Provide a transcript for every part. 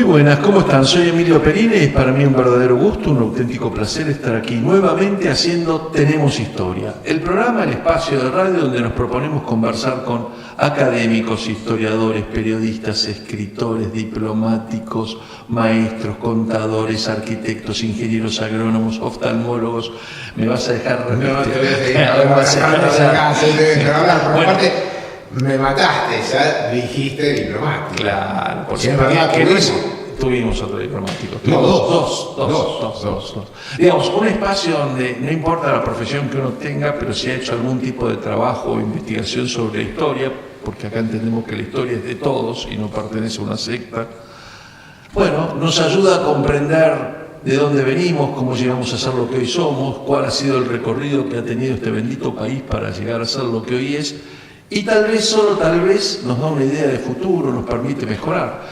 Muy buenas, ¿cómo están? Soy Emilio Perini y es para mí un verdadero gusto, un auténtico placer estar aquí nuevamente haciendo Tenemos Historia, el programa, el espacio de radio donde nos proponemos conversar con académicos, historiadores, periodistas, escritores, diplomáticos, maestros, contadores, arquitectos, ingenieros agrónomos, oftalmólogos. Me vas a dejar... No, te voy a seguir. Aparte, me mataste, ya dijiste diplomático. Claro, por siempre tuvimos otro diplomático. Dos. Digamos, un espacio donde no importa la profesión que uno tenga, pero si ha hecho algún tipo de trabajo o investigación sobre la historia, porque acá entendemos que la historia es de todos y no pertenece a una secta, bueno, nos ayuda a comprender de dónde venimos, cómo llegamos a ser lo que hoy somos, cuál ha sido el recorrido que ha tenido este bendito país para llegar a ser lo que hoy es, y tal vez, solo tal vez, nos da una idea de futuro, nos permite mejorar.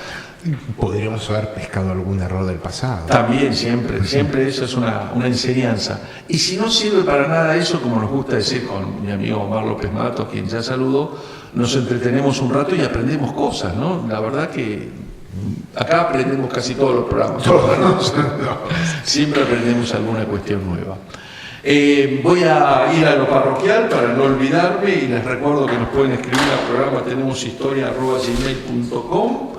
Podríamos haber pescado algún error del pasado. También, siempre eso es una enseñanza. Y si no sirve para nada eso, como nos gusta decir con mi amigo Omar López Matos, quien ya saludó, nos entretenemos un rato y aprendemos cosas, ¿no? La verdad que acá aprendemos casi todos los programas. Siempre aprendemos alguna cuestión nueva. Voy a ir a lo parroquial para no olvidarme y les recuerdo que nos pueden escribir al programa tenemoshistoria@gmail.com,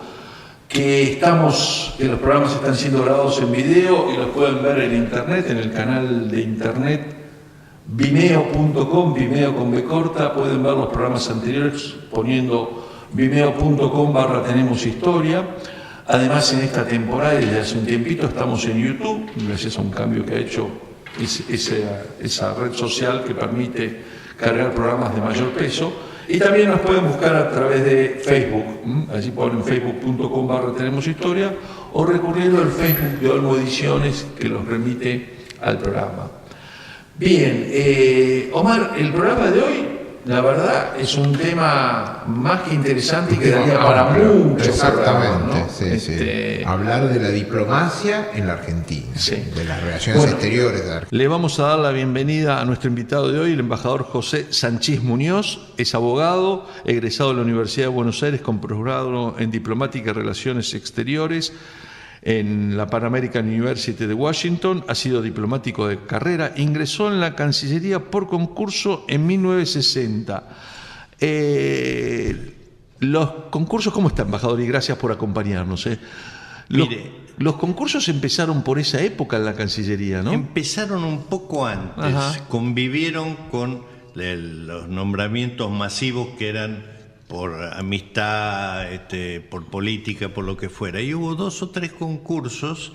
que los programas están siendo grabados en video y los pueden ver en internet, en el canal de internet vimeo.com, Vimeo con B corta. Pueden ver los programas anteriores poniendo vimeo.com/tenemoshistoria. Además, en esta temporada, desde hace un tiempito, estamos en YouTube, gracias a un cambio que ha hecho esa red social que permite cargar programas de mayor peso. Y también nos pueden buscar a través de Facebook. Allí ponen facebook.com/tenemoshistoria o recurriendo al Facebook de Olmo Ediciones, que los remite al programa. Bien, Omar, el programa de hoy, la verdad, es un tema más que interesante y que daría para mucho. Exactamente, ¿no? Sí. Hablar de la diplomacia en la Argentina, de las relaciones exteriores de la Argentina. Le vamos a dar la bienvenida a nuestro invitado de hoy, el embajador José Sanchís Muñoz. Es abogado, egresado de la Universidad de Buenos Aires con posgrado en Diplomática y Relaciones Exteriores en la Pan American University de Washington. Ha sido diplomático de carrera, ingresó en la Cancillería por concurso en 1960. Los concursos, ¿cómo está, embajador? Y gracias por acompañarnos. Los concursos empezaron por esa época en la Cancillería, ¿no? Empezaron un poco antes, convivieron con los nombramientos masivos que eran por amistad, por política, por lo que fuera. Y hubo 2 o 3 concursos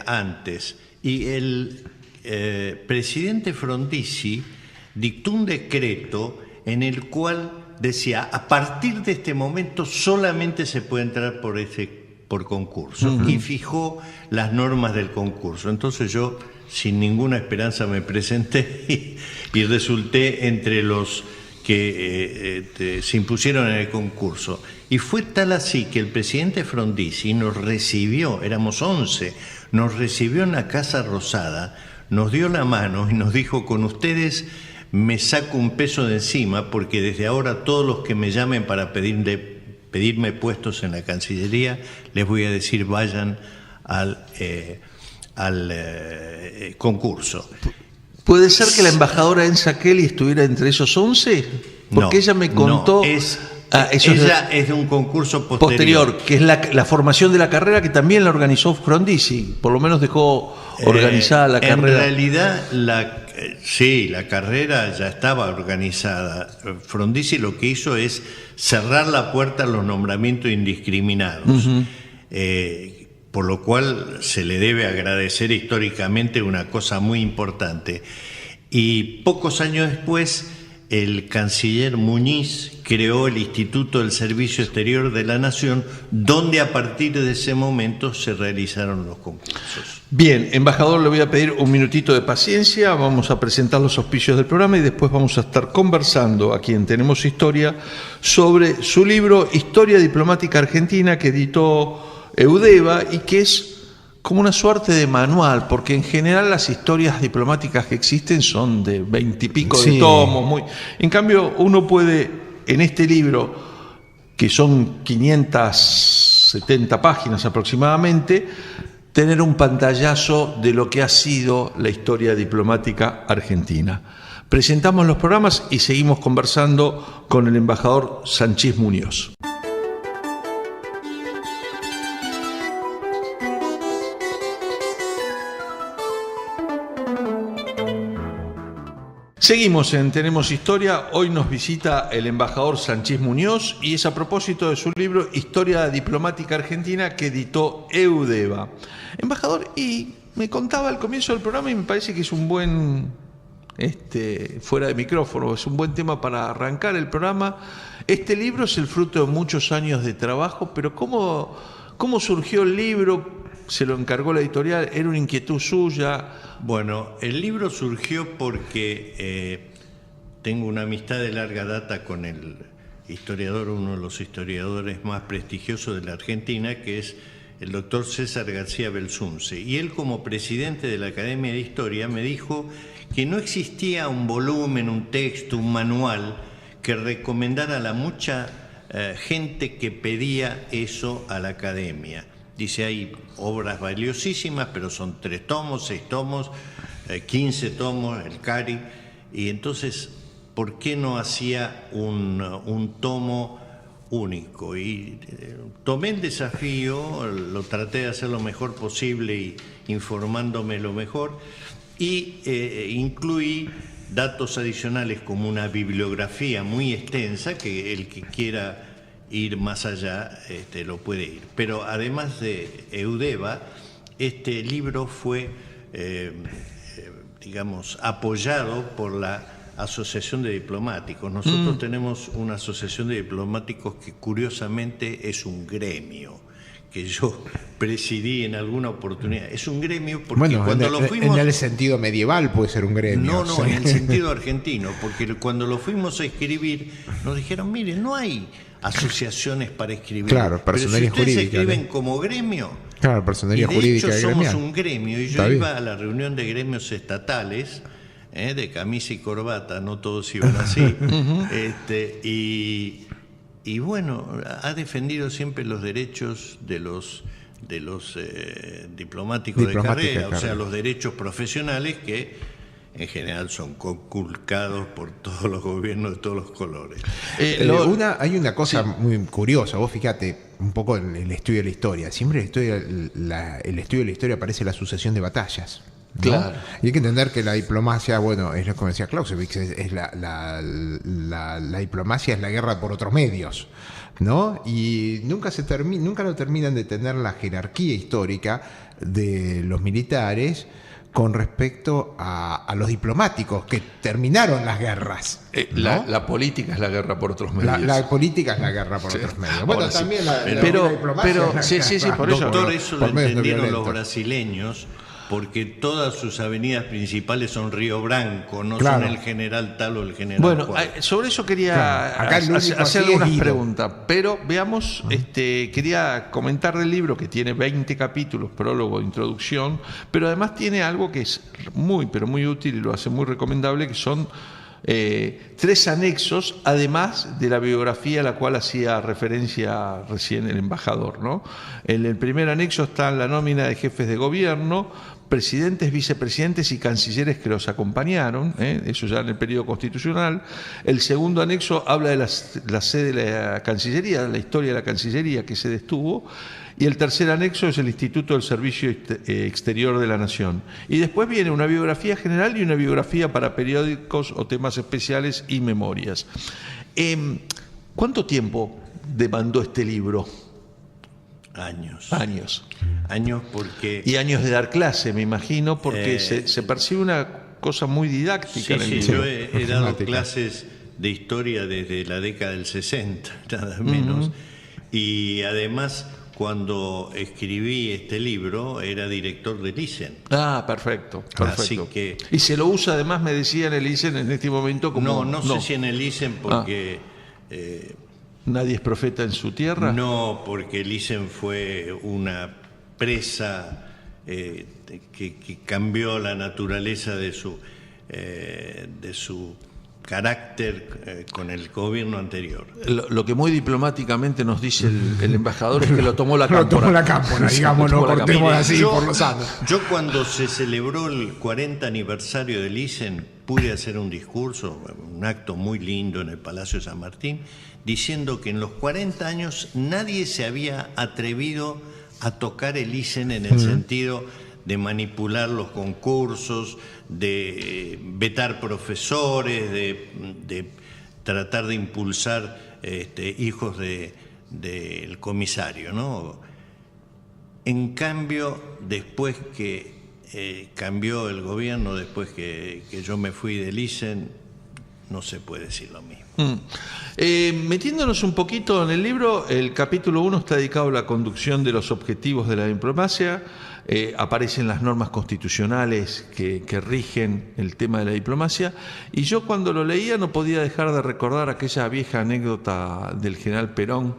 antes. Y el presidente Frondizi dictó un decreto en el cual decía, a partir de este momento solamente se puede entrar por concurso. Y fijó las normas del concurso. Entonces yo, sin ninguna esperanza, me presenté y resulté entre los que se impusieron en el concurso. Y fue tal así que el presidente Frondizi nos recibió, éramos 11, nos recibió en la Casa Rosada, nos dio la mano y nos dijo, con ustedes me saco un peso de encima, porque desde ahora todos los que me llamen para pedirme puestos en la Cancillería, les voy a decir vayan al concurso. ¿Puede ser que la embajadora Enza Kelly estuviera entre esos 11? Porque ella me contó... ella es de un concurso posterior. Que es la formación de la carrera, que también la organizó Frondizi. Por lo menos dejó organizada la carrera. En realidad, la carrera ya estaba organizada. Frondizi lo que hizo es cerrar la puerta a los nombramientos indiscriminados. Por lo cual se le debe agradecer históricamente una cosa muy importante. Y pocos años después, el canciller Muñiz creó el Instituto del Servicio Exterior de la Nación, donde a partir de ese momento se realizaron los concursos. Bien, embajador, le voy a pedir un minutito de paciencia. Vamos a presentar los auspicios del programa y después vamos a estar conversando aquí en Tenemos Historia sobre su libro Historia Diplomática Argentina, que editó Eudeva y que es como una suerte de manual, porque en general las historias diplomáticas que existen son de 20 y pico de tomos. En cambio, uno puede, en este libro, que son 500 70 páginas aproximadamente, tener un pantallazo de lo que ha sido la historia diplomática argentina. Presentamos los programas y seguimos conversando con el embajador Sanchís Muñoz. Seguimos en Tenemos Historia. Hoy nos visita el embajador Sanchís Muñoz y es a propósito de su libro Historia Diplomática Argentina que editó Eudeva. Embajador, y me contaba al comienzo del programa y me parece que es un buen, fuera de micrófono, es un buen tema para arrancar el programa. Este libro es el fruto de muchos años de trabajo, pero ¿cómo surgió el libro? ¿Se lo encargó la editorial? ¿Era una inquietud suya? Bueno, el libro surgió porque tengo una amistad de larga data con el historiador, uno de los historiadores más prestigiosos de la Argentina, que es el doctor César García Belsunce. Y él, como presidente de la Academia de Historia, me dijo que no existía un volumen, un texto, un manual que recomendara a la mucha gente que pedía eso a la Academia. Dice, hay obras valiosísimas, pero son 3 tomos, 6 tomos, 15 tomos, el Cari. Y entonces, ¿por qué no hacía un tomo único? Y tomé el desafío, lo traté de hacer lo mejor posible y informándome lo mejor. Y incluí datos adicionales como una bibliografía muy extensa, que el que quiera ir más allá lo puede ir. Pero además de Eudeva, este libro fue, apoyado por la Asociación de Diplomáticos. Nosotros tenemos una asociación de diplomáticos que curiosamente es un gremio, que yo presidí en alguna oportunidad. Es un gremio porque cuando lo fuimos... En el sentido medieval puede ser un gremio. No, en el sentido argentino, porque cuando lo fuimos a escribir, nos dijeron, mire, no hay asociaciones para escribir. Claro, personería pero si ustedes jurídica, escriben como gremio. Claro, personería y de jurídica hecho somos gremial. Un gremio, y yo iba a la reunión de gremios estatales, de camisa y corbata, no todos iban así, y bueno, ha defendido siempre los derechos de los diplomáticos de carrera, o sea, los derechos profesionales que en general son conculcados por todos los gobiernos de todos los colores. Hay una cosa muy curiosa, vos fíjate un poco en el estudio de la historia. Siempre el estudio de la historia aparece la sucesión de batallas, ¿no? Claro. Y hay que entender que la diplomacia, bueno, es lo que decía Clausewitz, es la diplomacia es la guerra por otros medios, ¿no? Y nunca lo terminan de tener la jerarquía histórica de los militares con respecto a los diplomáticos que terminaron las guerras, ¿no? La política es la guerra por otros medios. La política es la guerra por otros medios. Bueno, ahora también sí. la Pero diplomacia sí, por eso. Doctor, eso lo por medios no entendieron los violentos. brasileños, porque todas sus avenidas principales son Río Branco, no Claro. son el general tal o el general Bueno, cual. sobre eso quería Claro. Acá el único hacer así es algunas Guido. preguntas, pero veamos, quería comentar del libro que tiene 20 capítulos, prólogo, introducción, pero además tiene algo que es muy, pero muy útil y lo hace muy recomendable, que son 3 anexos, además de la biografía a la cual hacía referencia recién el embajador, ¿no? En el primer anexo está la nómina de jefes de gobierno, presidentes, vicepresidentes y cancilleres que los acompañaron, eso ya en el periodo constitucional. El segundo anexo habla de la sede de la Cancillería, la historia de la Cancillería, qué sede estuvo. Y el tercer anexo es el Instituto del Servicio Exterior de la Nación. Y después viene una biografía general y una biografía para periódicos o temas especiales y memorias. ¿Cuánto tiempo demandó este libro? Años. Años porque... Y años de dar clase, me imagino, porque se percibe una cosa muy didáctica en el libro. Yo he dado clases de historia desde la década del 60, nada menos. Y además, cuando escribí este libro, era director del ISEN. Ah, perfecto. Así que... Y se lo usa, además, me decían el ISEN en este momento como... No sé si en el ISEN porque... ¿Nadie es profeta en su tierra? No, porque el ISEN fue una presa que cambió la naturaleza de su carácter con el gobierno anterior. Lo que muy diplomáticamente nos dice el embajador es que lo tomó la cámpora. Lo tomó la cámpora, digamos, no cortemos así por los años. Yo cuando se celebró el 40 aniversario del ISEN pude hacer un discurso, un acto muy lindo en el Palacio de San Martín, diciendo que en los 40 años nadie se había atrevido a tocar el ISEN en el sentido de manipular los concursos, de vetar profesores, de tratar de impulsar hijos del comisario, ¿no? En cambio, después que cambió el gobierno, después que yo me fui del ISEN, no se puede decir lo mismo. Metiéndonos un poquito en el libro, el capítulo 1 está dedicado a la conducción de los objetivos de la diplomacia. Aparecen las normas constitucionales que rigen el tema de la diplomacia, y yo cuando lo leía no podía dejar de recordar aquella vieja anécdota del general Perón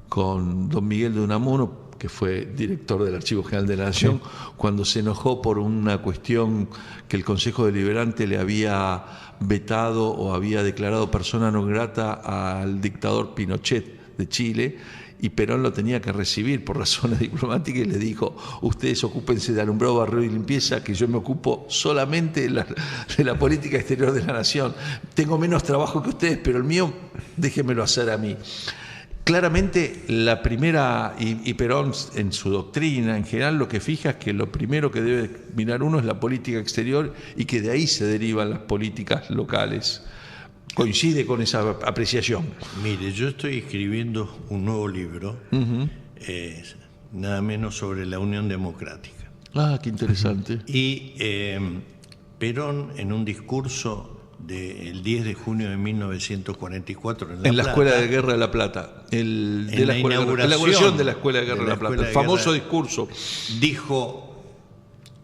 con don Miguel de Unamuno, que fue director del Archivo General de la Nación, cuando se enojó por una cuestión que el Consejo Deliberante le había vetado o había declarado persona non grata al dictador Pinochet de Chile, y Perón lo tenía que recibir por razones diplomáticas y le dijo: ustedes ocúpense de alumbrado, barrio y limpieza, que yo me ocupo solamente de la política exterior de la nación. Tengo menos trabajo que ustedes, pero el mío déjenmelo hacer a mí. Claramente la primera, y Perón en su doctrina en general lo que fija es que lo primero que debe mirar uno es la política exterior, y que de ahí se derivan las políticas locales. ¿Coincide con esa apreciación? Mire, yo estoy escribiendo un nuevo libro, nada menos sobre la Unión Democrática. Ah, qué interesante. Y Perón, en un discurso del 10 de junio de 1944 en la Escuela de Guerra de La Plata, la inauguración de la Escuela de Guerra de La Plata, el famoso discurso, dijo: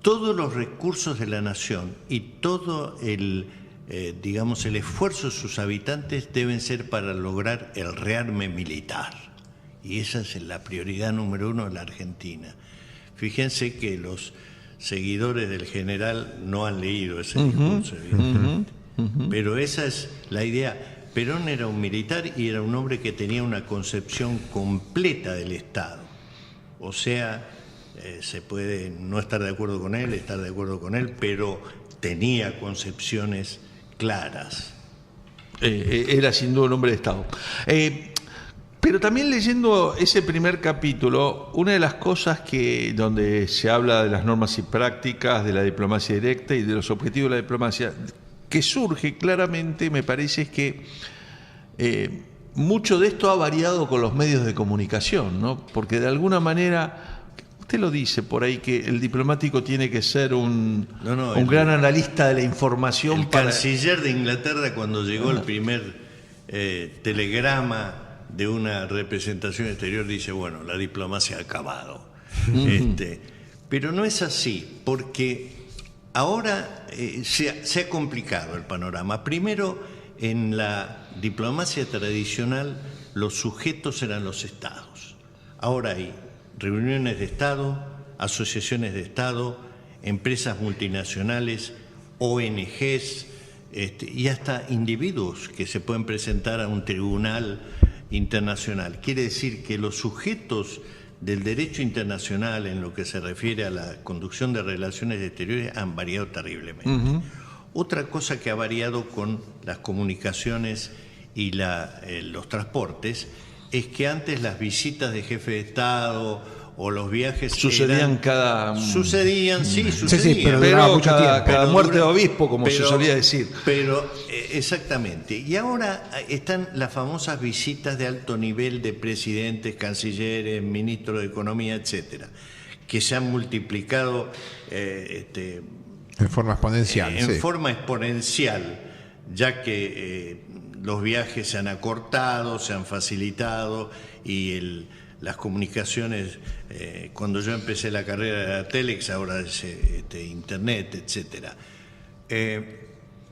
todos los recursos de la nación y todo el esfuerzo de sus habitantes deben ser para lograr el rearme militar. Y esa es la prioridad número 1 de la Argentina. Fíjense que los seguidores del general no han leído ese discurso, evidentemente. Pero esa es la idea. Perón era un militar y era un hombre que tenía una concepción completa del Estado. O sea, se puede no estar de acuerdo con él, estar de acuerdo con él, pero tenía concepciones claras. Era sin duda un hombre de Estado. Pero también leyendo ese primer capítulo, una de las cosas donde se habla de las normas y prácticas, de la diplomacia directa y de los objetivos de la diplomacia, que surge claramente, me parece, es que mucho de esto ha variado con los medios de comunicación, ¿no? Porque de alguna manera, usted lo dice por ahí, que el diplomático tiene que ser un gran analista de la información. El canciller de Inglaterra, cuando llegó el primer telegrama de una representación exterior, dice: bueno, la diplomacia ha acabado. Pero no es así, porque ahora se ha complicado el panorama. Primero, en la diplomacia tradicional, los sujetos eran los estados. Ahora hay reuniones de Estado, asociaciones de Estado, empresas multinacionales, ONGs y hasta individuos que se pueden presentar a un tribunal internacional. Quiere decir que los sujetos del derecho internacional en lo que se refiere a la conducción de relaciones exteriores han variado terriblemente. Otra cosa que ha variado con las comunicaciones y los transportes es que antes las visitas de jefe de Estado o los viajes sucedían, sí, pero cada muerte de obispo, como se solía decir. Pero exactamente. Y ahora están las famosas visitas de alto nivel de presidentes, cancilleres, ministros de Economía, etcétera, que se han multiplicado en forma exponencial. Forma exponencial, ya que los viajes se han acortado, se han facilitado y las comunicaciones, cuando yo empecé la carrera de la Telex, ahora es Internet, etcétera.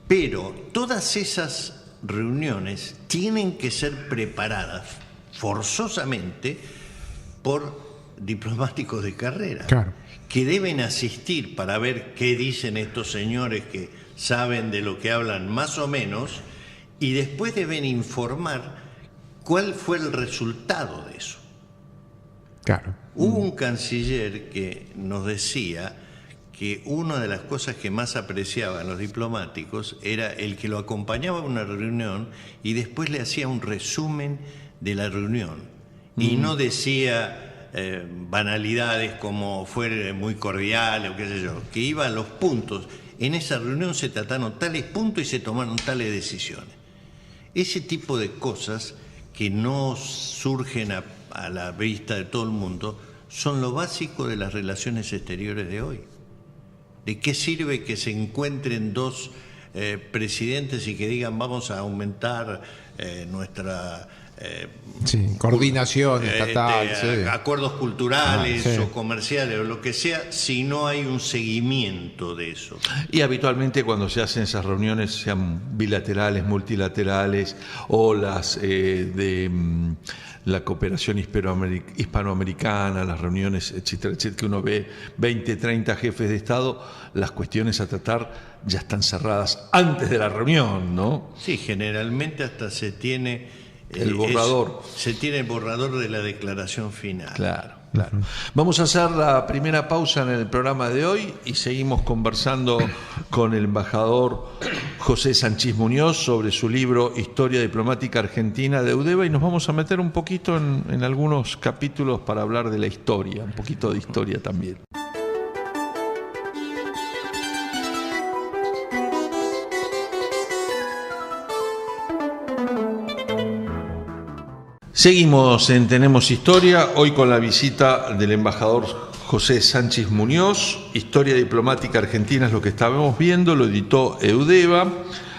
Pero todas esas reuniones tienen que ser preparadas forzosamente por diplomáticos de carrera, claro, que deben asistir para ver qué dicen estos señores que saben de lo que hablan más o menos, y después deben informar cuál fue el resultado de eso. Claro. Hubo un canciller que nos decía que una de las cosas que más apreciaban los diplomáticos era el que lo acompañaba a una reunión y después le hacía un resumen de la reunión. Y no decía banalidades como fue muy cordial o qué sé yo, que iba a los puntos. En esa reunión se trataron tales puntos y se tomaron tales decisiones. Ese tipo de cosas que no surgen a la vista de todo el mundo son lo básico de las relaciones exteriores de hoy. ¿De qué sirve que se encuentren dos presidentes y que digan vamos a aumentar nuestra coordinación estatal, acuerdos culturales o comerciales o lo que sea, si no hay un seguimiento de eso? Y habitualmente cuando se hacen esas reuniones, sean bilaterales, multilaterales o las la cooperación hispanoamericana, las reuniones, etcétera, etcétera, que uno ve 20, 30 jefes de Estado, las cuestiones a tratar ya están cerradas antes de la reunión, ¿no? Sí, generalmente hasta se tiene el borrador. Se tiene el borrador de la declaración final. Claro. Vamos a hacer la primera pausa en el programa de hoy y seguimos conversando con el embajador José Sanchís Muñoz sobre su libro Historia Diplomática Argentina de Eudeva, y nos vamos a meter un poquito en algunos capítulos para hablar de la historia, un poquito de historia también. Seguimos en Tenemos Historia, hoy con la visita del embajador José Sanchís Muñoz. Historia Diplomática Argentina es lo que estábamos viendo, lo editó Eudeva.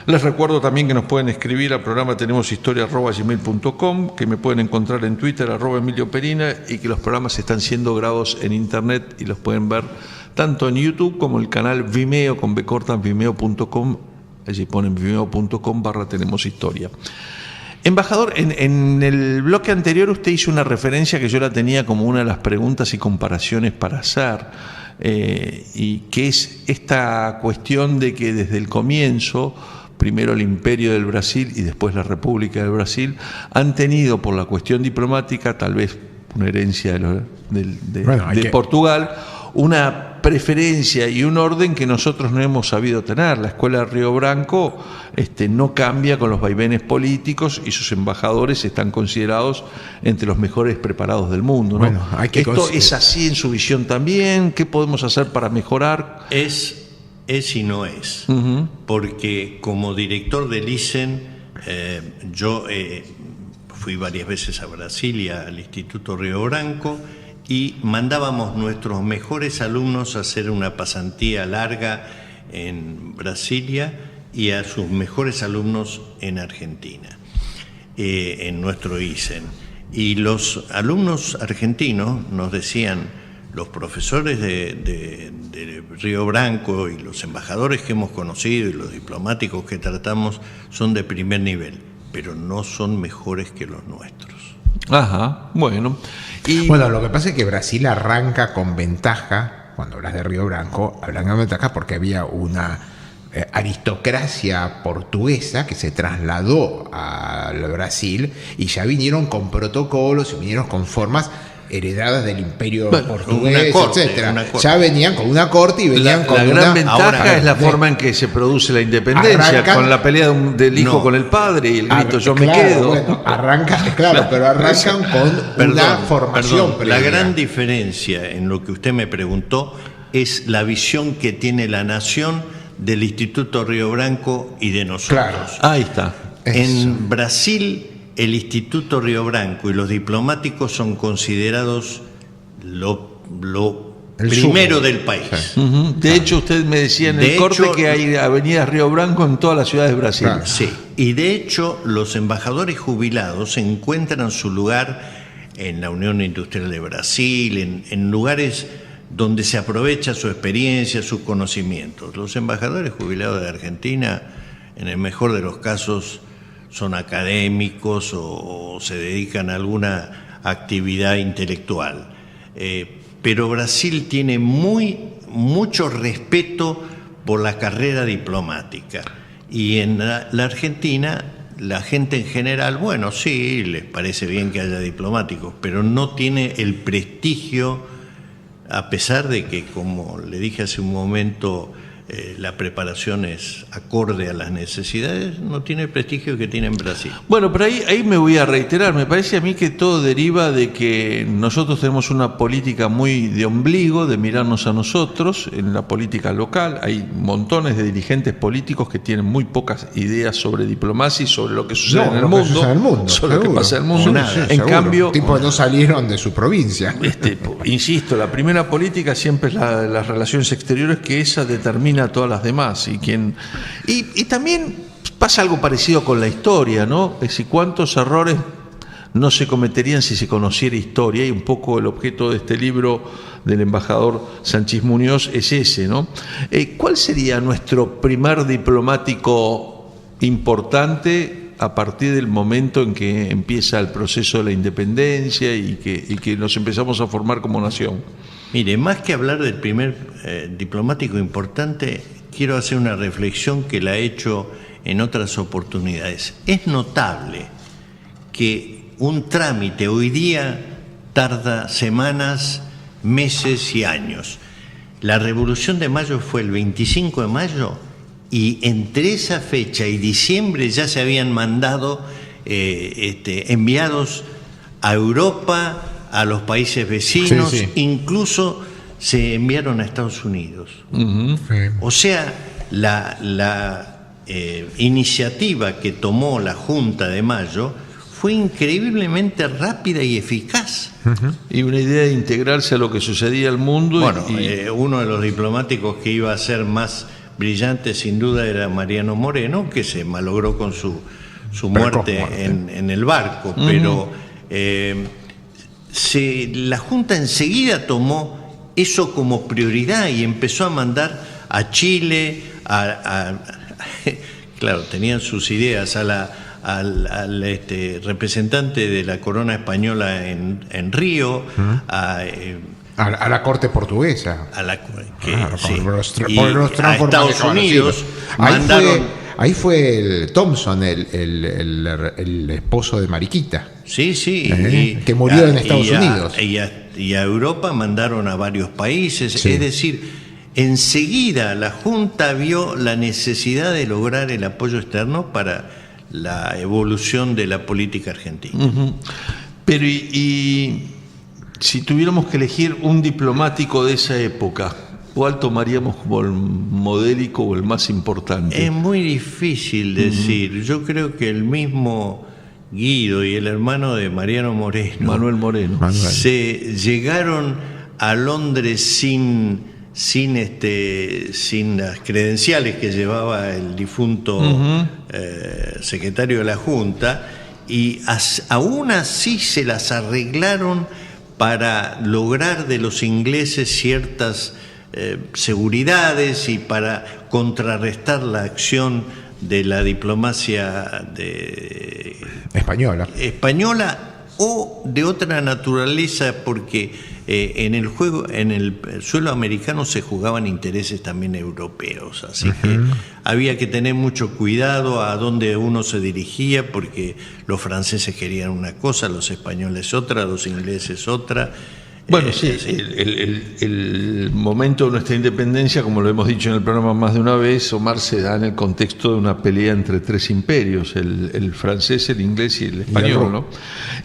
Les recuerdo también que nos pueden escribir al programa tenemoshistoria@gmail.com, que me pueden encontrar en Twitter @EmilioPerina, y que los programas están siendo grabados en internet y los pueden ver tanto en YouTube como en el canal Vimeo con vimeo.com, allí ponen vimeo.com/tenemoshistoria. Embajador, en el bloque anterior usted hizo una referencia que yo la tenía como una de las preguntas y comparaciones para hacer, y que es esta cuestión de que desde el comienzo, primero el Imperio del Brasil y después la República del Brasil, han tenido por la cuestión diplomática, tal vez una herencia de Portugal, una preferencia y un orden que nosotros no hemos sabido tener. La Escuela de Río Branco no cambia con los vaivenes políticos y sus embajadores están considerados entre los mejores preparados del mundo, ¿no? Bueno, ¿Esto es así en su visión también? ¿Qué podemos hacer para mejorar? Es y no es. Porque como director del ISEN, yo fui varias veces a Brasilia, al Instituto Río Branco, y mandábamos nuestros mejores alumnos a hacer una pasantía larga en Brasilia y a sus mejores alumnos en Argentina, en nuestro ISEN. Y los alumnos argentinos nos decían, los profesores de Río Branco y los embajadores que hemos conocido y los diplomáticos que tratamos son de primer nivel, pero no son mejores que los nuestros. Ajá, bueno. Bueno, lo que pasa es que Brasil arranca con ventaja. Cuando hablas de Río Branco, arranca con ventaja porque había una aristocracia portuguesa que se trasladó al Brasil y ya vinieron con protocolos y vinieron con formas heredadas del imperio portugués, etcétera. Ya venían con una corte y venían con la gran ventaja es la forma en que se produce la independencia, con la pelea del hijo con el padre y el grito yo me quedo. Bueno, pero arrancan con una formación previa. La gran diferencia en lo que usted me preguntó es la visión que tiene la nación del Instituto Río Branco y de nosotros. Claro. Ahí está. En Brasil, el Instituto Río Branco y los diplomáticos son considerados lo primero del país. Sí. De hecho, usted me decía en el corte que hay avenidas Río Branco en todas las ciudades de Brasil. Claro. Sí, y de hecho los embajadores jubilados encuentran su lugar en la Unión Industrial de Brasil, en lugares donde se aprovecha su experiencia, sus conocimientos. Los embajadores jubilados de Argentina, en el mejor de los casos, son académicos o se dedican a alguna actividad intelectual. Pero Brasil tiene mucho respeto por la carrera diplomática. Y en la Argentina la gente en general, bueno, sí, les parece bien que haya diplomáticos, pero no tiene el prestigio, a pesar de que, como le dije hace un momento, la preparación es acorde a las necesidades, no tiene el prestigio que tiene en Brasil. Bueno, pero ahí me voy a reiterar, me parece a mí que todo deriva de que nosotros tenemos una política muy de ombligo, de mirarnos a nosotros, en la política local. Hay montones de dirigentes políticos que tienen muy pocas ideas sobre diplomacia y sobre lo que sucede en el mundo, sobre lo que pasa en el mundo. En cambio, tipos no salieron de su provincia. Insisto, la primera política siempre es las relaciones exteriores, que esa determina a todas las demás. Y también pasa algo parecido con la historia, ¿no? Es decir, cuántos errores no se cometerían si se conociera historia, y un poco el objeto de este libro del embajador Sánchez Muñoz es ese, ¿no? ¿Cuál sería nuestro primer diplomático importante a partir del momento en que empieza el proceso de la independencia y que nos empezamos a formar como nación? Mire, más que hablar del primer diplomático importante, quiero hacer una reflexión que la he hecho en otras oportunidades. Es notable que un trámite hoy día tarda semanas, meses y años. La Revolución de Mayo fue el 25 de mayo y entre esa fecha y diciembre ya se habían mandado enviados a Europa, a los países vecinos, sí. Incluso se enviaron a Estados Unidos. Uh-huh. O sea, la iniciativa que tomó la Junta de Mayo fue increíblemente rápida y eficaz. Uh-huh. Y una idea de integrarse a lo que sucedía al mundo. Bueno, uno de los diplomáticos que iba a ser más brillante sin duda era Mariano Moreno, que se malogró con su muerte en el barco, uh-huh. Pero la Junta enseguida tomó eso como prioridad y empezó a mandar a Chile, claro, tenían sus ideas, al representante de la corona española en Río, uh-huh. A la corte portuguesa, a Estados Unidos mandaron. Ahí fue el Thompson, el esposo de Mariquita. Sí, que murió en Estados Unidos. Y a Europa mandaron a varios países. Sí. Es decir, enseguida la Junta vio la necesidad de lograr el apoyo externo para la evolución de la política argentina. Uh-huh. Pero y si tuviéramos que elegir un diplomático de esa época, ¿cuál tomaríamos como el modélico o el más importante? Es muy difícil decir. Uh-huh. Yo creo que el mismo Guido y el hermano de Mariano Moreno, Manuel Moreno, se llegaron a Londres sin las credenciales que llevaba el difunto uh-huh. Secretario de la Junta, y aún así se las arreglaron para lograr de los ingleses ciertas seguridades y para contrarrestar la acción de la diplomacia española o de otra naturaleza, porque en el suelo americano se jugaban intereses también europeos, así uh-huh. que había que tener mucho cuidado a dónde uno se dirigía, porque los franceses querían una cosa, los españoles otra, los ingleses otra. Bueno, sí, el momento de nuestra independencia, como lo hemos dicho en el programa más de una vez, Omar, se da en el contexto de una pelea entre tres imperios, el francés, el inglés y el español, ¿no?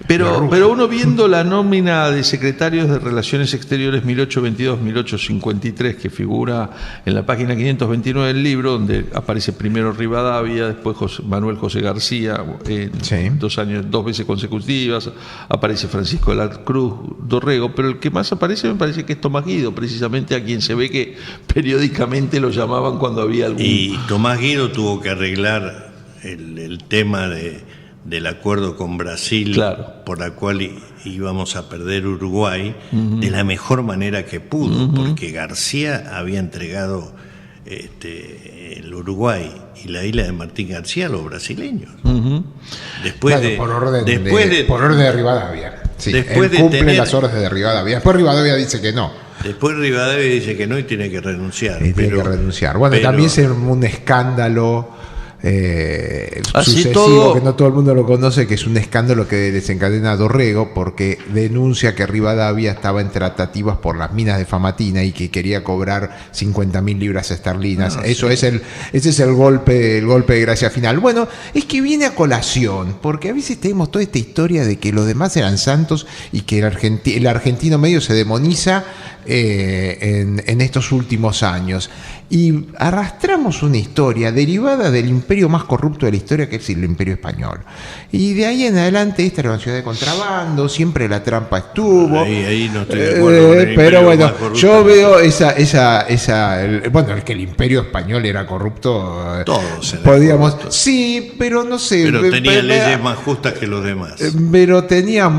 Pero uno viendo la nómina de secretarios de Relaciones Exteriores 1822-1853, que figura en la página 529 del libro, donde aparece primero Rivadavia, después Manuel José García, sí. 2 veces consecutivas, aparece Francisco de la Cruz Dorrego, pero el que más aparece me parece que es Tomás Guido, precisamente, a quien se ve que periódicamente lo llamaban cuando había algún... Y Tomás Guido tuvo que arreglar el tema del acuerdo con Brasil, claro, por la cual íbamos a perder Uruguay, uh-huh, de la mejor manera que pudo, uh-huh, porque García había entregado el Uruguay y la isla de Martín García a los brasileños. Uh-huh. Por orden de Rivadavia. Sí, él cumple las órdenes de Rivadavia. Después Rivadavia dice que no. Después Rivadavia dice que no y tiene que renunciar. Bueno, también se armó un escándalo sucesivo, que no todo el mundo lo conoce, que es un escándalo que desencadena a Dorrego porque denuncia que Rivadavia estaba en tratativas por las minas de Famatina y que quería cobrar 50.000 libras esterlinas. Ese es el golpe de gracia final. Bueno, es que viene a colación, porque a veces tenemos toda esta historia de que los demás eran santos y que el argentino medio se demoniza en estos últimos años. Y arrastramos una historia derivada del imperio más corrupto de la historia, que es el Imperio Español. Y de ahí en adelante esta era una ciudad de contrabando, siempre la trampa estuvo. Ahí no estoy de acuerdo. Pero bueno, yo veo que el Imperio Español era corrupto. Todos eran podíamos corruptos. Sí, pero no sé. Pero tenía leyes más justas que los demás. Pero tenía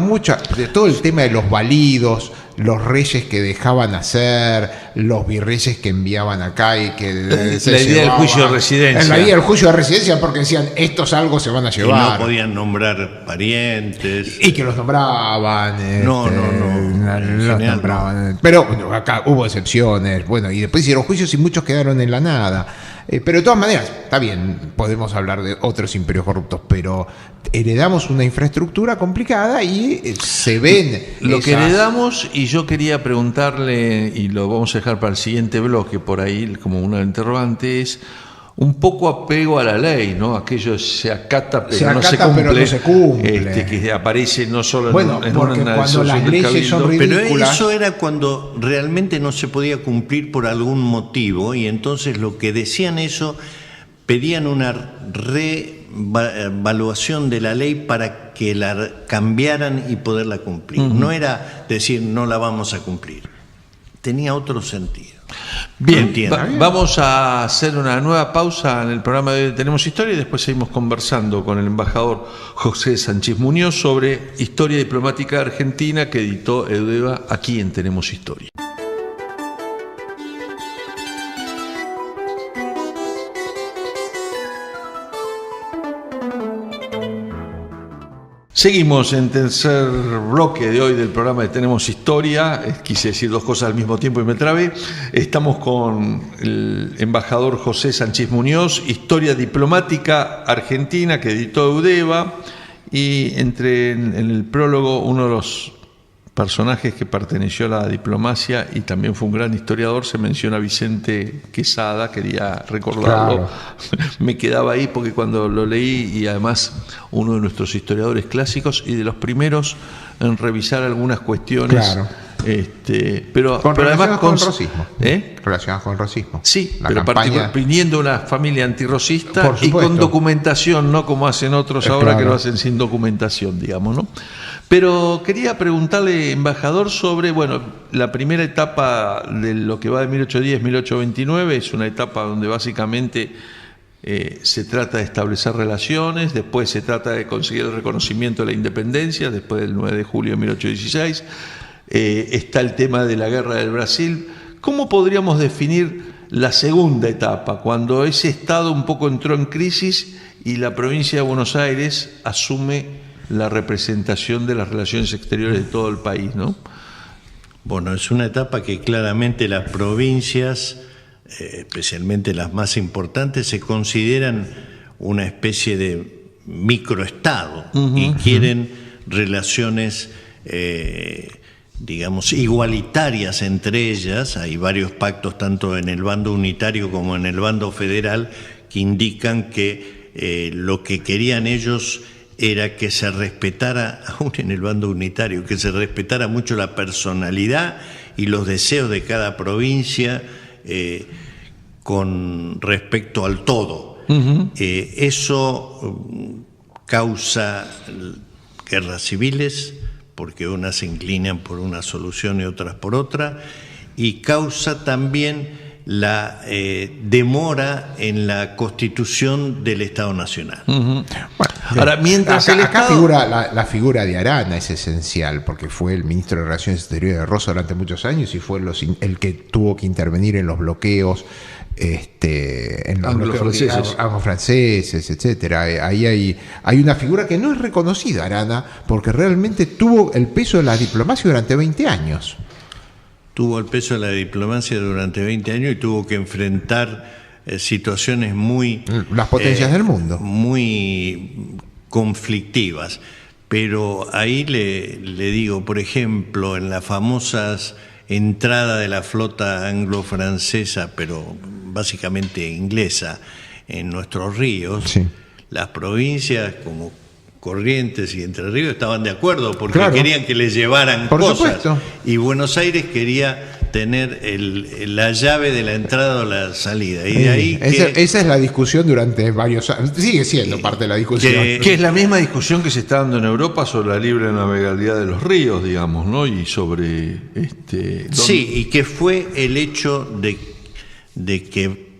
de todo el tema de los validos, los reyes que dejaban hacer, los virreyes que enviaban acá y que la idea del juicio de residencia. La idea del juicio de residencia, porque decían, estos algo se van a llevar. Y no podían nombrar parientes. Y que los nombraban. No. Los nombraban. Pero bueno, acá hubo excepciones. Bueno, y después hicieron juicios y muchos quedaron en la nada. Pero de todas maneras, está bien, podemos hablar de otros imperios corruptos, pero heredamos una infraestructura complicada y se ven. Lo que heredamos, y yo quería preguntarle, y lo vamos a dejar para el siguiente bloque por ahí como una interrogante, es un poco apego a la ley, ¿no? Aquello se acata pero no se cumple. Que aparece no solo en una cuando las leyes son ridículas. Pero eso era cuando realmente no se podía cumplir por algún motivo, y entonces lo que decían eso, pedían una revaluación de la ley para que la cambiaran y poderla cumplir. No era decir no la vamos a cumplir, tenía otro sentido. Bien, vamos a hacer una nueva pausa en el programa de Tenemos Historia y después seguimos conversando con el embajador José Sánchez Muñoz sobre Historia Diplomática Argentina que editó Eudeva aquí en Tenemos Historia. Seguimos en tercer bloque de hoy del programa de Tenemos Historia. Quise decir dos cosas al mismo tiempo y me trabé. Estamos con el embajador José Sánchez Muñoz, Historia Diplomática Argentina, que editó Eudeva. Y en el prólogo, uno de los personajes que perteneció a la diplomacia y también fue un gran historiador, se menciona a Vicente Quesada, quería recordarlo. Claro. Me quedaba ahí porque cuando lo leí, y además uno de nuestros historiadores clásicos y de los primeros en revisar algunas cuestiones. Claro. Pero además con el racismo. Relacionadas con el racismo. Sí, pero viniendo de una familia antirracista y con documentación, no como hacen otros ahora que lo hacen sin documentación, digamos, ¿no? Pero quería preguntarle, embajador, sobre, la primera etapa de lo que va de 1810-1829, es una etapa donde básicamente se trata de establecer relaciones, después se trata de conseguir el reconocimiento de la independencia, después del 9 de julio de 1816, está el tema de la guerra del Brasil. ¿Cómo podríamos definir la segunda etapa, cuando ese Estado un poco entró en crisis y la provincia de Buenos Aires asume la representación de las relaciones exteriores de todo el país, ¿no? Bueno, es una etapa que claramente las provincias, especialmente las más importantes, se consideran una especie de microestado y quieren relaciones, digamos, igualitarias entre ellas. Hay varios pactos, tanto en el bando unitario como en el bando federal, que indican que lo que querían ellos era que se respetara, aún en el bando unitario, que se respetara mucho la personalidad y los deseos de cada provincia con respecto al todo. Eso causa guerras civiles, porque unas se inclinan por una solución y otras por otra, y causa también la demora en la constitución del Estado Nacional. Ahora, mientras acá figura la figura de Arana, es esencial, porque fue el ministro de Relaciones Exteriores de Rosa durante muchos años y fue el que tuvo que intervenir en los bloqueos en los anglo-franceses, etcétera. Ahí hay una figura que no es reconocida, Arana, porque realmente tuvo el peso de la diplomacia durante 20 años. Tuvo el peso de la diplomacia durante 20 años y tuvo que enfrentar situaciones muy... Las potencias del mundo. Muy conflictivas. Pero ahí le digo, por ejemplo, en las famosas entrada de la flota anglo-francesa, pero básicamente inglesa, en nuestros ríos, Sí. las provincias como Corrientes y Entre Ríos estaban de acuerdo porque Claro. querían que les llevaran Por cosas. supuesto. Y Buenos Aires quería tener la llave de la entrada o la salida. Y de ahí Esa es la discusión durante varios años. Sigue siendo parte de la discusión. Que es la misma discusión que se está dando en Europa sobre la libre navegabilidad de los ríos, digamos, ¿no? Y sobre... Sí, y que fue el hecho de que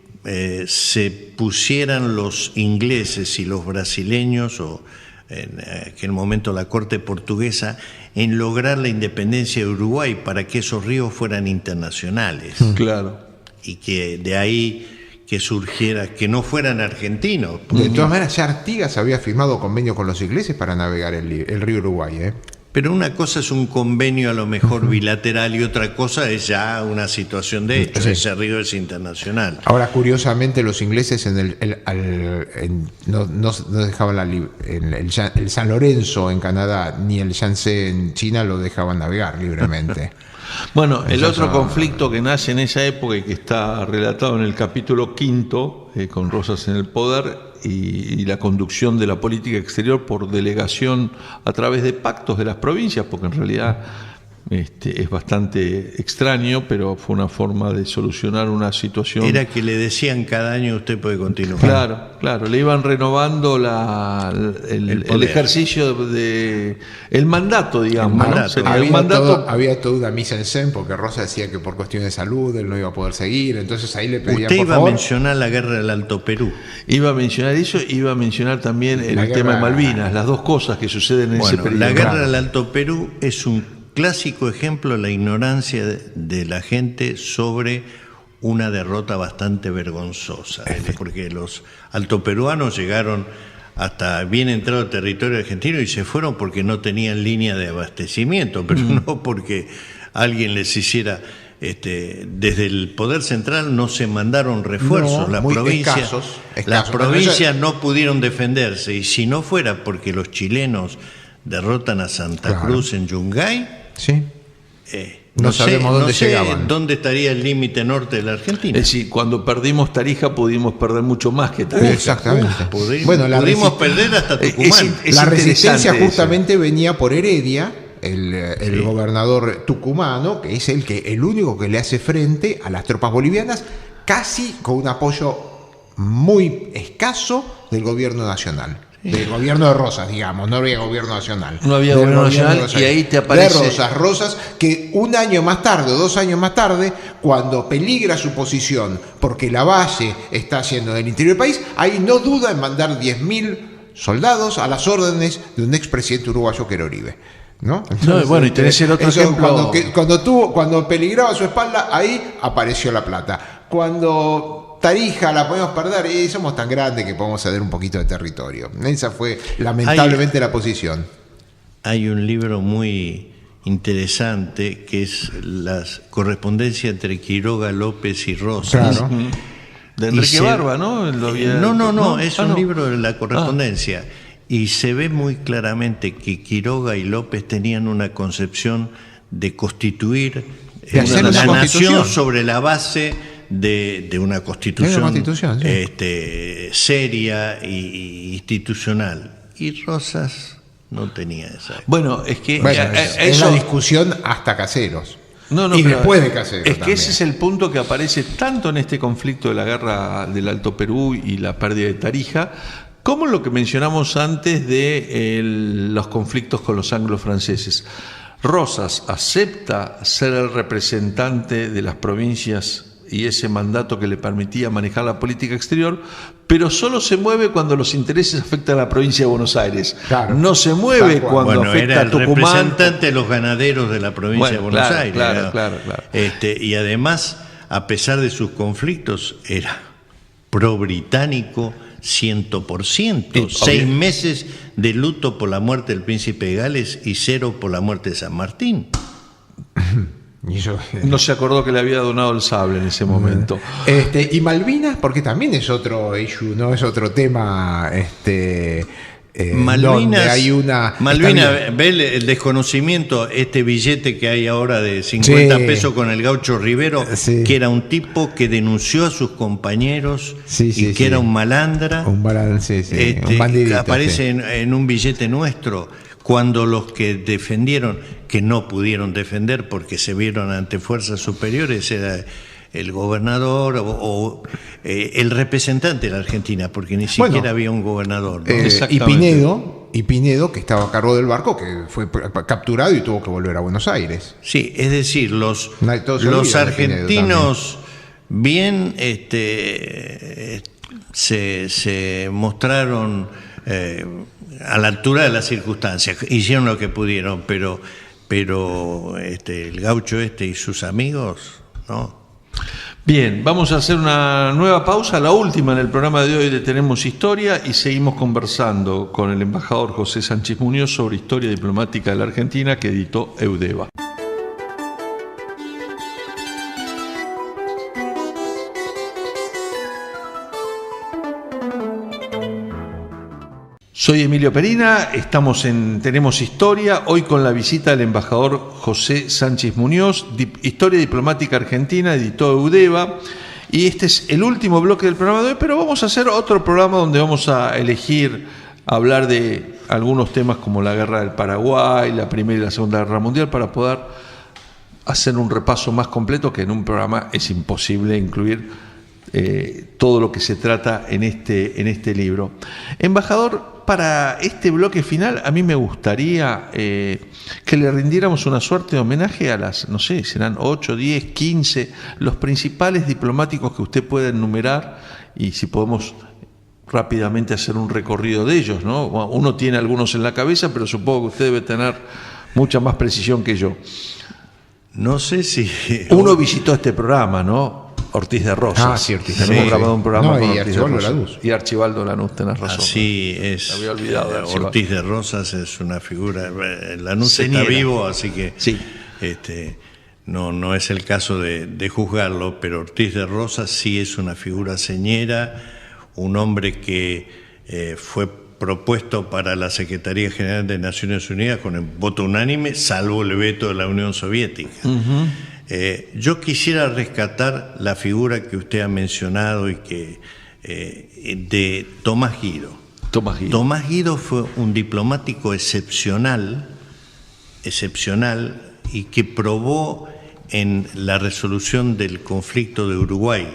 se pusieran los ingleses y los brasileños, o en aquel momento la corte portuguesa, en lograr la independencia de Uruguay para que esos ríos fueran internacionales. Claro. Y que de ahí que surgiera, que no fueran argentinos. De todas maneras, ya Artigas había firmado convenio con los ingleses para navegar el río Uruguay, ¿eh? Pero una cosa es un convenio a lo mejor bilateral y otra cosa es ya una situación de hecho. Sí. Ese río es internacional. Ahora, curiosamente, los ingleses no dejaban el San Lorenzo en Canadá ni el Yangtze en China lo dejaban navegar libremente. Bueno, el otro conflicto que nace en esa época y que está relatado en el capítulo 5, con Rosas en el poder, y la conducción de la política exterior por delegación a través de pactos de las provincias, porque en realidad es bastante extraño, pero fue una forma de solucionar una situación. Era que le decían cada año usted puede continuar. Claro, le iban renovando el ejercicio el mandato, digamos. Había toda una mise en scène porque Rosa decía que por cuestiones de salud él no iba a poder seguir, entonces ahí le pedían usted por iba favor. a mencionar la guerra del Alto Perú. Iba a mencionar eso, iba a mencionar también el tema de Malvinas, las dos cosas que suceden en ese periodo. La guerra del Alto Perú es un clásico ejemplo de la ignorancia de la gente sobre una derrota bastante vergonzosa, porque los altoperuanos llegaron hasta bien entrado el territorio argentino y se fueron porque no tenían línea de abastecimiento, pero no porque alguien les hiciera... desde el poder central no se mandaron refuerzos, las provincias no pudieron defenderse, y si no fuera porque los chilenos derrotan a Santa Cruz en Yungay, sí. No sabemos dónde llegaban. ¿Dónde estaría el límite norte de la Argentina? Es decir, cuando perdimos Tarija pudimos perder mucho más que Tarija. Exactamente. Pudimos perder hasta Tucumán. La resistencia justamente venía por Heredia, el gobernador tucumano, que es el único que le hace frente a las tropas bolivianas, casi con un apoyo muy escaso del gobierno nacional. Del gobierno de Rosas, digamos, no había gobierno nacional. No había gobierno nacional y ahí te aparece... De Rosas, que un año más tarde, o 2 años más tarde, cuando peligra su posición, porque Lavalle está haciendo en el interior del país, ahí no duda en mandar 10.000 soldados a las órdenes de un expresidente uruguayo que era Uribe. ¿No? Entonces, bueno, y tenés el otro ejemplo. Cuando peligraba su espalda, ahí apareció la plata. Cuando Tarija la podemos perder y somos tan grandes que podemos ceder un poquito de territorio. Esa fue lamentablemente la posición. Hay un libro muy interesante que es la correspondencia entre Quiroga, López y Rosas. Claro. De Enrique Barba, ¿no? No, es un libro de la correspondencia. Y se ve muy claramente que Quiroga y López tenían una concepción de constituir la nación sobre la base de una constitución, sí, seria e institucional. Y Rosas no tenía esa. Bueno, es que es la discusión hasta Caseros. Y después de Caseros. Es que ese es el punto que aparece tanto en este conflicto de la guerra del Alto Perú y la pérdida de Tarija, como lo que mencionamos antes de los conflictos con los anglo-franceses. Rosas acepta ser el representante de las provincias y ese mandato que le permitía manejar la política exterior, pero solo se mueve cuando los intereses afectan a la provincia de Buenos Aires. Claro. No se mueve cuando afecta a Tucumán. Era el representante de los ganaderos de la provincia de Buenos Aires. Claro. Y además, a pesar de sus conflictos, era pro-británico 100%. 6 meses de luto por la muerte del príncipe de Gales y 0 por la muerte de San Martín. Y no se acordó que le había donado el sable en ese momento. Y Malvinas, porque también es otro issue, no es otro tema. Malvinas, hay una. Malvinas, ve el desconocimiento, este billete que hay ahora de 50 pesos con el gaucho Rivero, que era un tipo que denunció a sus compañeros y que era un malandra. Un bandidito. Aparece en un billete nuestro, cuando los que defendieron, que no pudieron defender porque se vieron ante fuerzas superiores, era el gobernador o el representante de la Argentina, porque ni siquiera había un gobernador, ¿no? Y Pinedo, que estaba a cargo del barco, que fue capturado y tuvo que volver a Buenos Aires. Sí, es decir, los argentinos bien se mostraron a la altura de las circunstancias, hicieron lo que pudieron, pero el gaucho y sus amigos, ¿no? Bien, vamos a hacer una nueva pausa, la última en el programa de hoy de Tenemos Historia, y seguimos conversando con el embajador José Sánchez Muñoz sobre historia diplomática de la Argentina que editó Eudeva. Soy Emilio Perina, estamos en Tenemos Historia, hoy con la visita del embajador José Sánchez Muñoz, Historia Diplomática Argentina, editó Eudeva, y este es el último bloque del programa de hoy, pero vamos a hacer otro programa donde vamos a elegir hablar de algunos temas como la Guerra del Paraguay, la Primera y la Segunda Guerra Mundial, para poder hacer un repaso más completo, que en un programa es imposible incluir todo lo que se trata en este libro. Embajador, para este bloque final, a mí me gustaría que le rindiéramos una suerte de homenaje a las, no sé, serán 8, 10, 15, los principales diplomáticos que usted pueda enumerar, y si podemos rápidamente hacer un recorrido de ellos, ¿no? Uno tiene algunos en la cabeza, pero supongo que usted debe tener mucha más precisión que yo. No sé si... Uno visitó este programa, ¿no? Ortiz de Rosas. Ah, sí, Ortiz de Hemos grabado un programa con y Ortiz de Rosas. Y Archibaldo Lanús, tenés razón. Así es. Me había olvidado de Ortiz de Rosas es una figura. Lanús está vivo, así que sí. No es el caso de juzgarlo, pero Ortiz de Rosas sí es una figura señera, un hombre que fue propuesto para la Secretaría General de Naciones Unidas con el voto unánime, salvo el veto de la Unión Soviética. Uh-huh. Yo quisiera rescatar la figura que usted ha mencionado y que de Tomás Guido. Tomás Guido fue un diplomático excepcional y que probó en la resolución del conflicto de Uruguay,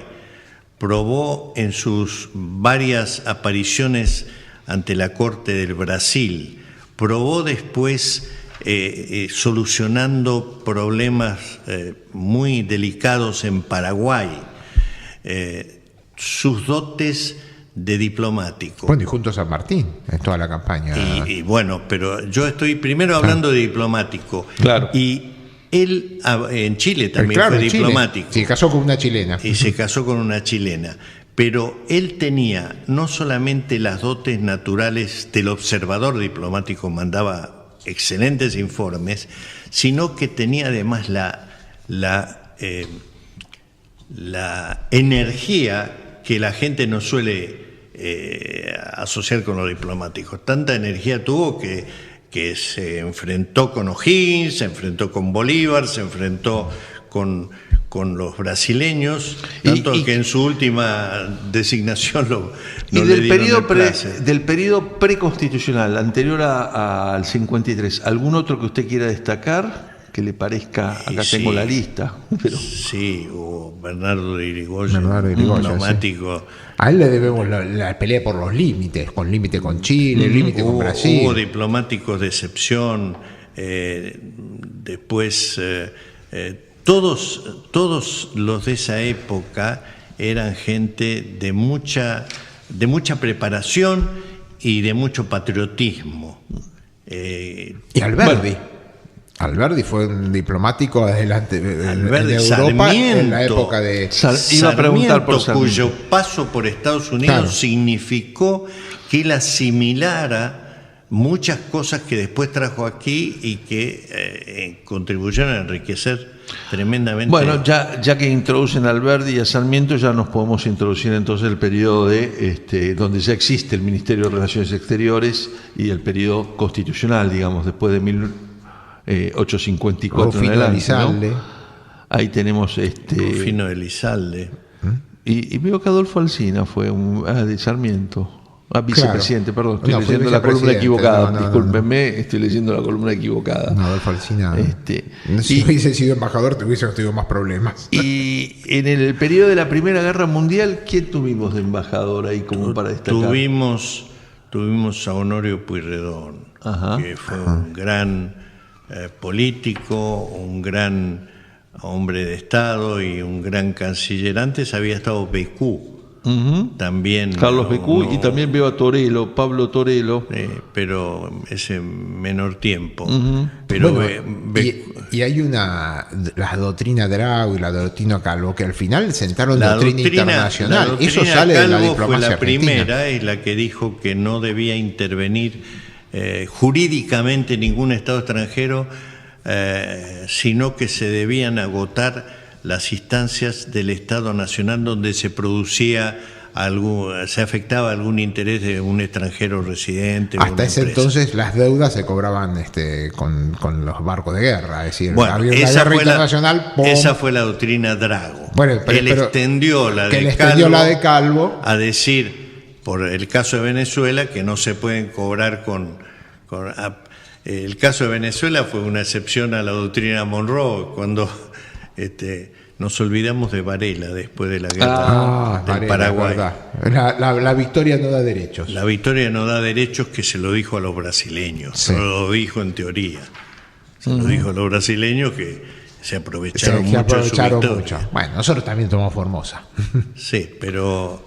probó en sus varias apariciones ante la Corte del Brasil, probó después solucionando problemas muy delicados en Paraguay, sus dotes de diplomático. Bueno, y junto a San Martín, en toda la campaña. Y bueno, pero yo estoy primero hablando de diplomático. Claro. Y él en Chile también fue diplomático. Se casó con una chilena. Y se casó con una chilena. Pero él tenía no solamente las dotes naturales del observador diplomático, mandaba excelentes informes, sino que tenía además la energía que la gente no suele asociar con los diplomáticos. Tanta energía tuvo que se enfrentó con O'Higgins, se enfrentó con Bolívar, se enfrentó con los brasileños, tanto que en su última designación no le dieron del periodo preconstitucional, anterior al 53, ¿algún otro que usted quiera destacar que le parezca? Acá tengo la lista. Pero... Sí, hubo Bernardo de Irigoyen, diplomático. Sí. A él le debemos la pelea por los límites, límite con Chile, límite con Brasil. Hubo diplomáticos de excepción, después... Todos los de esa época eran gente de mucha preparación y de mucho patriotismo. Y Alberdi. Alberdi fue un diplomático adelante en Europa, Sarmiento, en la época de iba a preguntar por Sarmiento, cuyo paso por Estados Unidos significó que él asimilara muchas cosas que después trajo aquí y que contribuyeron a enriquecer tremendamente. Bueno, ya que introducen a Alberdi y a Sarmiento, ya nos podemos introducir entonces el periodo de donde ya existe el Ministerio de Relaciones Exteriores y el periodo constitucional, digamos, después de 1854 en adelante, ¿no? Ahí tenemos Rufino de Elizalde. Y veo que Adolfo Alsina fue de Sarmiento. Vicepresidente, claro. Perdón, estoy leyendo la columna equivocada. Discúlpenme, estoy leyendo la columna equivocada. No, Adolfo Alsina. Si hubiese sido embajador, te hubiese tenido más problemas. Y en el periodo de la Primera Guerra Mundial, ¿quién tuvimos de embajador ahí como para destacar? Tuvimos a Honorio Pueyrredón, que fue un gran político, un gran hombre de Estado y un gran canciller. Antes había estado Becú. También Carlos Becú, y también veo a Torello, Pablo Torello, pero ese menor tiempo. Pero y hay la doctrina Drago y la doctrina Calvo, que al final sentaron doctrina internacional. Eso sale de la diplomacia fue la argentina. primera, es la que dijo que no debía intervenir jurídicamente ningún Estado extranjero, sino que se debían agotar las instancias del Estado Nacional donde se producía se afectaba algún interés de un extranjero residente. Hasta ese entonces las deudas se cobraban con los barcos de guerra, es decir, bueno, había una guerra internacional. Esa fue la doctrina Drago. Bueno, él extendió la de Calvo a decir, por el caso de Venezuela, que no se pueden cobrar el caso de Venezuela fue una excepción a la doctrina Monroe, cuando nos olvidamos de Varela después de la guerra del Paraguay. La victoria no da derechos. La victoria no da derechos, que se lo dijo a los brasileños, sí. No lo dijo en teoría. Se lo dijo a los brasileños, que se aprovecharon mucho de su victoria. Bueno, nosotros también tomamos Formosa. Sí, pero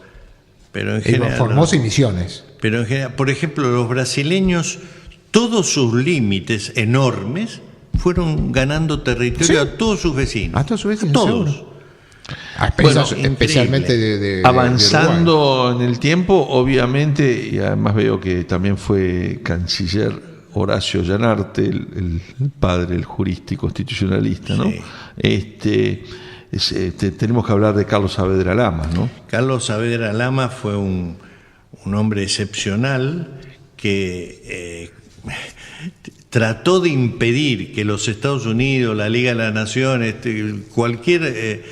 en general... Formosa y Misiones. Pero en general, por ejemplo, los brasileños, todos sus límites enormes fueron ganando territorio a todos sus vecinos. A todos sus vecinos, todos. Especialmente de avanzando en el tiempo, obviamente, y además veo que también fue canciller Horacio Llanarte, el padre, el jurista y constitucionalista, ¿no? Sí. Tenemos que hablar de Carlos Saavedra Lamas, ¿no? Carlos Saavedra Lamas fue un hombre excepcional que trató de impedir que los Estados Unidos, la Liga de las Naciones, cualquier,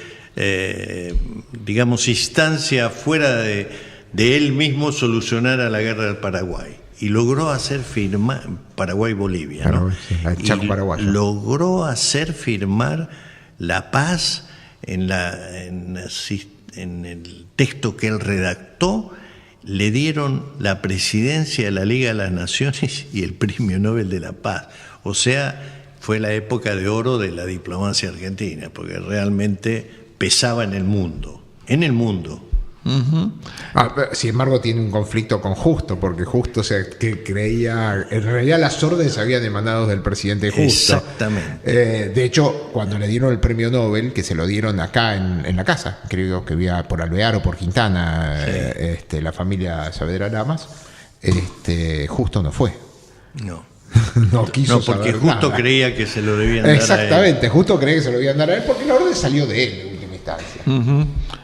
instancia fuera de él mismo solucionara la guerra del Paraguay. Y logró hacer firmar, Paraguay-Bolivia, ¿no? Sí, el Chaco paraguayo. Logró hacer firmar la paz en el texto que él redactó. Le dieron la presidencia de la Liga de las Naciones y el Premio Nobel de la Paz. O sea, fue la época de oro de la diplomacia argentina, porque realmente pesaba en el mundo. Sin embargo, tiene un conflicto con Justo, porque Justo que creía, en realidad las órdenes habían emanado del presidente Justo. Exactamente. De hecho, cuando le dieron el premio Nobel, que se lo dieron acá en la casa, creo que había por Alvear o por Quintana, sí. La familia Saavedra Lamas, Justo no fue. No. No quiso porque saber Justo nada. creía que se lo debían dar a él. Exactamente, Justo creía que se lo debían dar a él porque la orden salió de él en última instancia.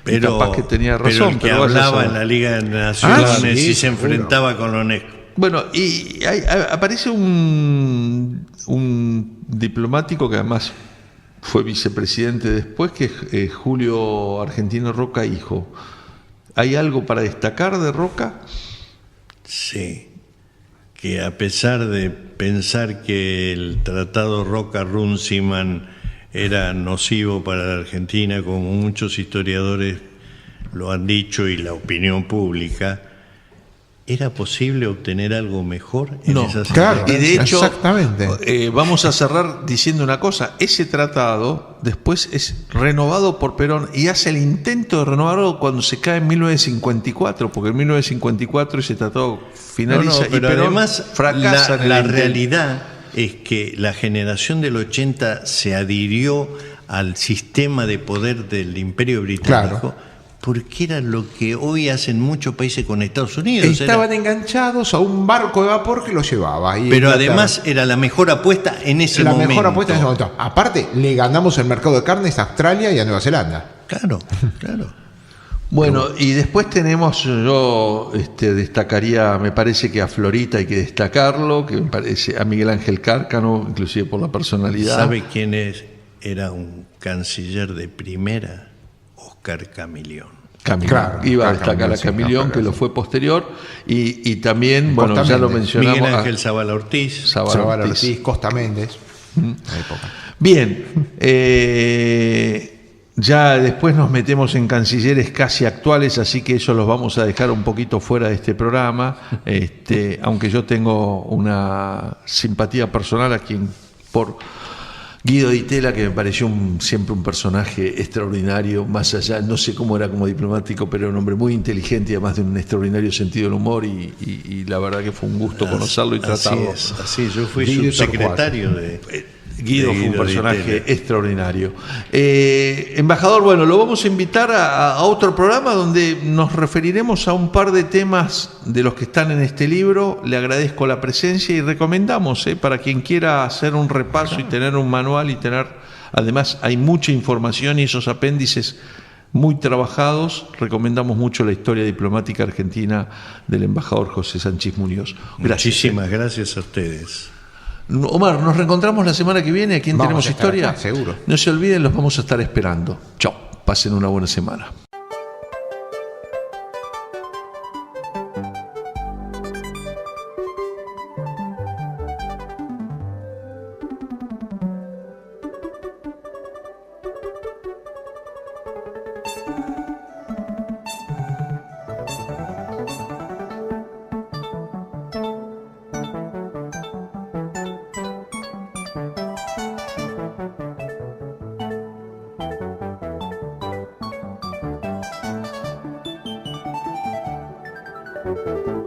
Pero capaz que tenía razón. Pero el que hablaba en la Liga de Naciones y se enfrentaba con los negros. Bueno, y aparece un diplomático que además fue vicepresidente después, que es Julio Argentino Roca Hijo. ¿Hay algo para destacar de Roca? Sí, que a pesar de pensar que el tratado Roca-Runciman era nocivo para la Argentina, como muchos historiadores lo han dicho y la opinión pública, ¿era posible obtener algo mejor en esas claro, y de hecho, exactamente. Vamos a cerrar diciendo una cosa: ese tratado después es renovado por Perón y hace el intento de renovarlo cuando se cae en 1954, porque en 1954 ese tratado finaliza pero y Perón además fracasa en la el realidad es que la generación del 80 se adhirió al sistema de poder del Imperio Británico, claro. porque era lo que hoy hacen muchos países con Estados Unidos. Estaban enganchados a un barco de vapor que los llevaba. Pero además era la mejor apuesta en ese momento. La mejor apuesta en ese momento. Aparte, le ganamos el mercado de carnes a Australia y a Nueva Zelanda. Claro, claro. Bueno, y después tenemos, yo destacaría, me parece que a Florita hay que destacarlo, que me parece a Miguel Ángel Cárcano, inclusive por la personalidad. ¿Sabe quién era un canciller de primera? Oscar Camilión. Claro, iba a destacar a Camilión, que lo fue posterior, y también, bueno, ya lo mencionamos. Miguel Ángel Zavala Ortiz. Zavala Ortiz, Costa Méndez. Bien, ya después nos metemos en cancilleres casi actuales, así que eso los vamos a dejar un poquito fuera de este programa, aunque yo tengo una simpatía personal a quien por Guido Di Tella, que me pareció siempre un personaje extraordinario, más allá, no sé cómo era como diplomático, pero era un hombre muy inteligente y además de un extraordinario sentido del humor, y la verdad que fue un gusto conocerlo y tratarlo. Así yo fui subsecretario de... Guido fue un personaje extraordinario. Embajador, bueno, lo vamos a invitar a otro programa donde nos referiremos a un par de temas de los que están en este libro. Le agradezco la presencia y recomendamos, para quien quiera hacer un repaso y tener un manual y tener, además hay mucha información y esos apéndices muy trabajados, recomendamos mucho la historia diplomática argentina del embajador José Sánchez Muñoz. Gracias. Muchísimas gracias a ustedes. Omar, nos reencontramos la semana que viene aquí en Tenemos Historia. Acá, seguro. No se olviden, los vamos a estar esperando. Chao, pasen una buena semana. Thank you.